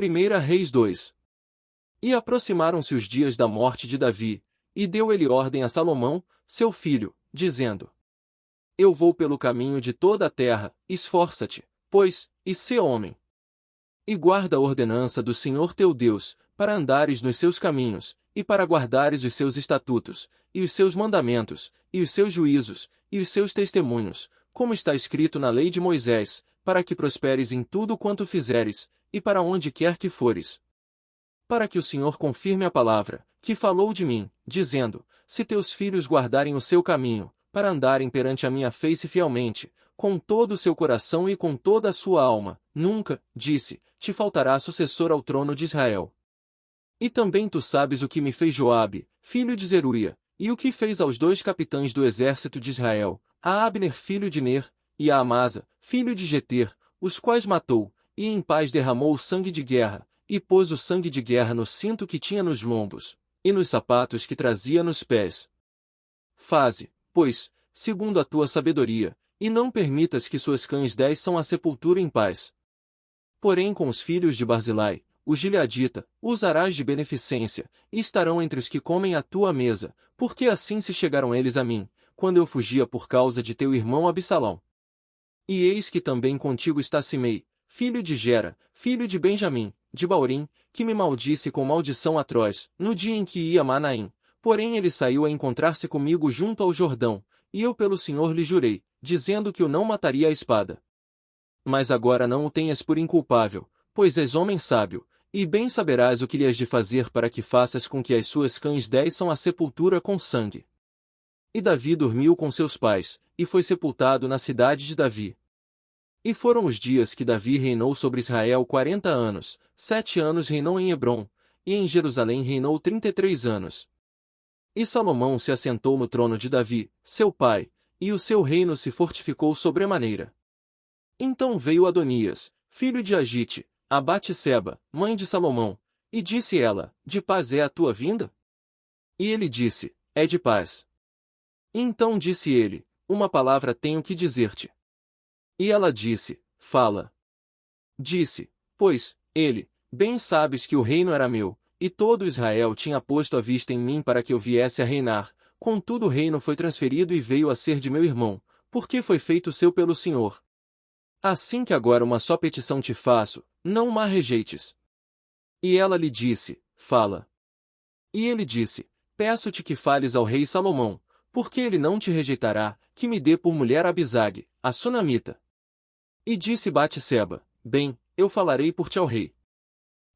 1 Reis 2. E aproximaram-se os dias da morte de Davi, e deu ele ordem a Salomão, seu filho, dizendo: Eu vou pelo caminho de toda a terra, esforça-te, pois, e sê homem. E guarda a ordenança do Senhor teu Deus, para andares nos seus caminhos, e para guardares os seus estatutos, e os seus mandamentos, e os seus juízos, e os seus testemunhos, como está escrito na lei de Moisés, para que prosperes em tudo quanto fizeres, e para onde quer que fores. Para que o Senhor confirme a palavra, que falou de mim, dizendo: Se teus filhos guardarem o seu caminho, para andarem perante a minha face fielmente, com todo o seu coração e com toda a sua alma, nunca, disse, te faltará sucessor ao trono de Israel. E também tu sabes o que me fez Joabe, filho de Zeruia, e o que fez aos 2 capitães do exército de Israel, a Abner filho de Ner, e a Amasa, filho de Jeter, os quais matou, e em paz derramou o sangue de guerra, e pôs o sangue de guerra no cinto que tinha nos lombos, e nos sapatos que trazia nos pés. Faze, pois, segundo a tua sabedoria, e não permitas que suas cães desçam à sepultura em paz. Porém com os filhos de Barzilai, o gileadita, usarás de beneficência, e estarão entre os que comem à tua mesa, porque assim se chegaram eles a mim, quando eu fugia por causa de teu irmão Absalão. E eis que também contigo está Simei, filho de Gera, filho de Benjamim, de Baurim, que me maldisse com maldição atroz, no dia em que ia a Manaim. Porém ele saiu a encontrar-se comigo junto ao Jordão, e eu pelo Senhor lhe jurei, dizendo que o não mataria à espada. Mas agora não o tenhas por inculpável, pois és homem sábio, e bem saberás o que lhe has de fazer para que faças com que as suas cães desçam à sepultura com sangue. E Davi dormiu com seus pais, e foi sepultado na cidade de Davi. E foram os dias que Davi reinou sobre Israel 40 anos, 7 anos reinou em Hebrom, e em Jerusalém reinou 33 anos. E Salomão se assentou no trono de Davi, seu pai, e o seu reino se fortificou sobremaneira. Então veio Adonias, filho de Agite, a Batseba, mãe de Salomão, e disse ela: De paz é a tua vinda? E ele disse: É de paz. Então disse ele: Uma palavra tenho que dizer-te. E ela disse: Fala. Disse, pois, ele: Bem sabes que o reino era meu, e todo Israel tinha posto a vista em mim para que eu viesse a reinar, contudo o reino foi transferido e veio a ser de meu irmão, porque foi feito seu pelo Senhor. Assim que agora uma só petição te faço, não ma rejeites. E ela lhe disse: Fala. E ele disse: Peço-te que fales ao rei Salomão, porque ele não te rejeitará, que me dê por mulher Abisag, a sunamita. E disse Batseba: Bem, eu falarei por ti ao rei.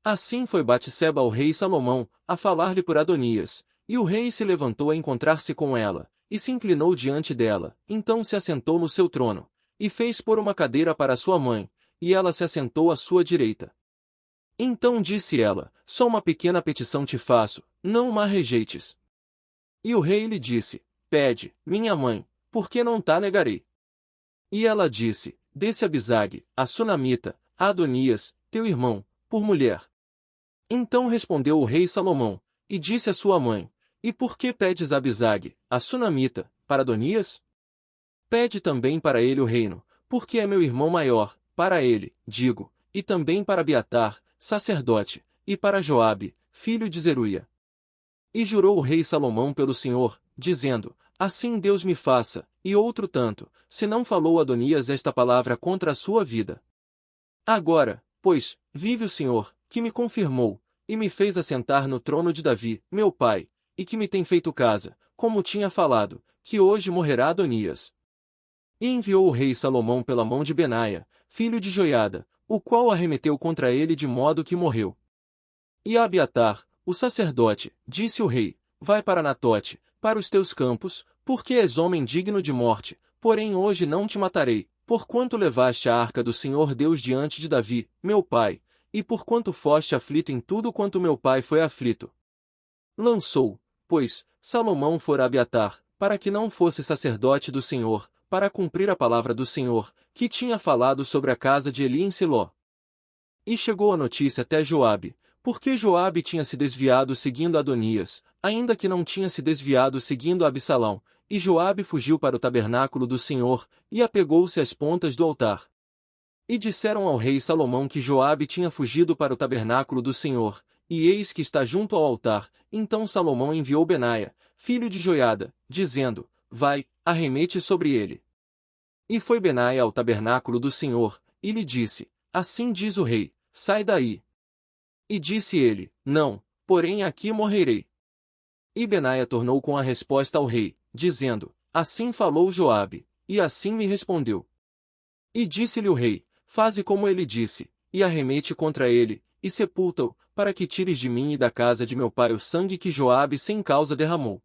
Assim foi Batseba ao rei Salomão, a falar-lhe por Adonias, e o rei se levantou a encontrar-se com ela, e se inclinou diante dela, então se assentou no seu trono, e fez pôr uma cadeira para sua mãe, e ela se assentou à sua direita. Então disse ela: Só uma pequena petição te faço, não ma rejeites. E o rei lhe disse: Pede, minha mãe, porque não ta negarei. E ela disse: Dê-se Abisag, a sunamita, a Adonias, teu irmão, por mulher. Então respondeu o rei Salomão, e disse à sua mãe: E por que pedes Abisag, a sunamita, para Adonias? Pede também para ele o reino, porque é meu irmão maior, para ele, digo, e também para Abiatar, sacerdote, e para Joabe, filho de Zeruia. E jurou o rei Salomão pelo Senhor, dizendo: Assim Deus me faça, e outro tanto, se não falou Adonias esta palavra contra a sua vida. Agora, pois, vive o Senhor, que me confirmou, e me fez assentar no trono de Davi, meu pai, e que me tem feito casa, como tinha falado, que hoje morrerá Adonias. E enviou o rei Salomão pela mão de Benaia, filho de Joiada, o qual arremeteu contra ele de modo que morreu. E a Abiatar, o sacerdote, disse o rei: Vai para Anatote, para os teus campos, porque és homem digno de morte, porém hoje não te matarei, porquanto levaste a arca do Senhor Deus diante de Davi, meu pai, e porquanto foste aflito em tudo quanto meu pai foi aflito. Lançou, pois, Salomão fora Abiatar, para que não fosse sacerdote do Senhor, para cumprir a palavra do Senhor, que tinha falado sobre a casa de Eli em Siló. E chegou a notícia até Joabe, porque Joabe tinha se desviado seguindo Adonias, ainda que não tinha se desviado seguindo Absalão, e Joabe fugiu para o tabernáculo do Senhor, e apegou-se às pontas do altar. E disseram ao rei Salomão que Joabe tinha fugido para o tabernáculo do Senhor, e eis que está junto ao altar. Então Salomão enviou Benaia, filho de Joiada, dizendo: Vai, arremete sobre ele. E foi Benaia ao tabernáculo do Senhor, e lhe disse: Assim diz o rei, sai daí. E disse ele: Não, porém aqui morrerei. E Benaia tornou com a resposta ao rei, dizendo: Assim falou Joabe, e assim me respondeu. E disse-lhe o rei: Faze como ele disse, e arremete contra ele, e sepulta-o, para que tires de mim e da casa de meu pai o sangue que Joabe sem causa derramou.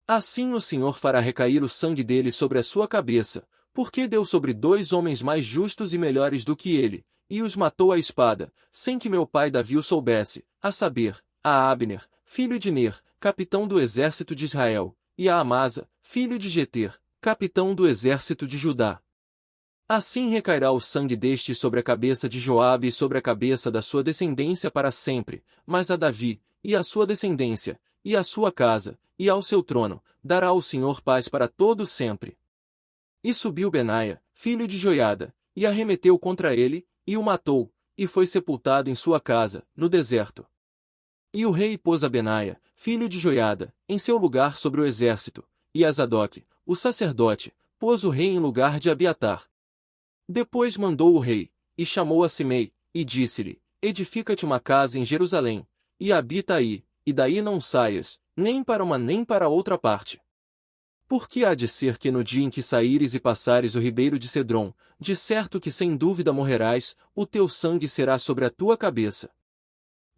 Assim o Senhor fará recair o sangue dele sobre a sua cabeça, porque deu sobre 2 homens mais justos e melhores do que ele, e os matou à espada, sem que meu pai Davi o soubesse, a saber, a Abner, filho de Ner, capitão do exército de Israel, e a Amasa, filho de Jeter, capitão do exército de Judá. Assim recairá o sangue deste sobre a cabeça de Joabe e sobre a cabeça da sua descendência para sempre, mas a Davi, e a sua descendência, e a sua casa, e ao seu trono, dará o Senhor paz para todo sempre. E subiu Benaia, filho de Joiada, e arremeteu contra ele, e o matou, e foi sepultado em sua casa, no deserto. E o rei pôs a Benaia, filho de Joiada, em seu lugar sobre o exército, e a Zadok, o sacerdote, pôs o rei em lugar de Abiatar. Depois mandou o rei, e chamou a Simei, e disse-lhe: Edifica-te uma casa em Jerusalém, e habita aí, e daí não saias, nem para uma nem para outra parte. Porque há de ser que no dia em que saíres e passares o ribeiro de Cedrom, de certo que sem dúvida morrerás, o teu sangue será sobre a tua cabeça.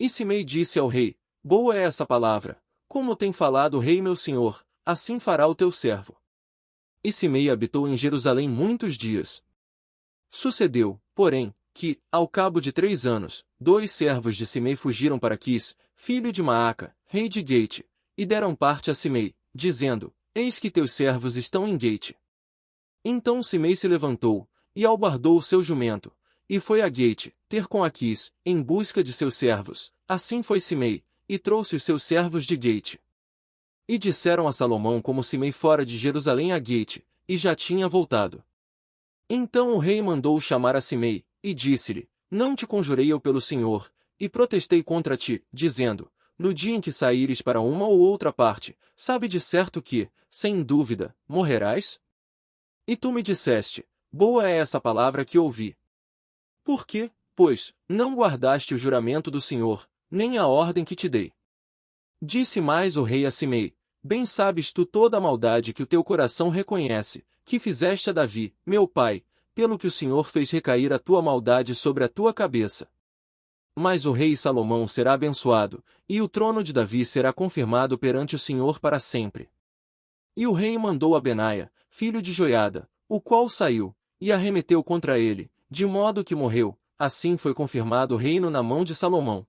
E Simei disse ao rei: Boa é essa palavra, como tem falado o rei meu senhor, assim fará o teu servo. E Simei habitou em Jerusalém muitos dias. Sucedeu, porém, que, ao cabo de 3 anos, 2 servos de Simei fugiram para Quis, filho de Maaca, rei de Gate, e deram parte a Simei, dizendo: Eis que teus servos estão em Gate. Então Simei se levantou, e albardou o seu jumento, e foi a Gate, ter com Aquis, em busca de seus servos. Assim foi Simei, e trouxe os seus servos de Gate. E disseram a Salomão como Simei fora de Jerusalém a Gate, e já tinha voltado. Então o rei mandou chamar a Simei, e disse-lhe: Não te conjurei eu pelo Senhor, e protestei contra ti, dizendo: No dia em que saíres para uma ou outra parte, sabe de certo que, sem dúvida, morrerás? E tu me disseste: Boa é essa palavra que ouvi. Por que, pois, não guardaste o juramento do Senhor, nem a ordem que te dei? Disse mais o rei a Simei: Bem sabes tu toda a maldade que o teu coração reconhece, que fizeste a Davi, meu pai, pelo que o Senhor fez recair a tua maldade sobre a tua cabeça. Mas o rei Salomão será abençoado, e o trono de Davi será confirmado perante o Senhor para sempre. E o rei mandou a Benaia, filho de Joiada, o qual saiu, e arremeteu contra ele, de modo que morreu. Assim foi confirmado o reino na mão de Salomão.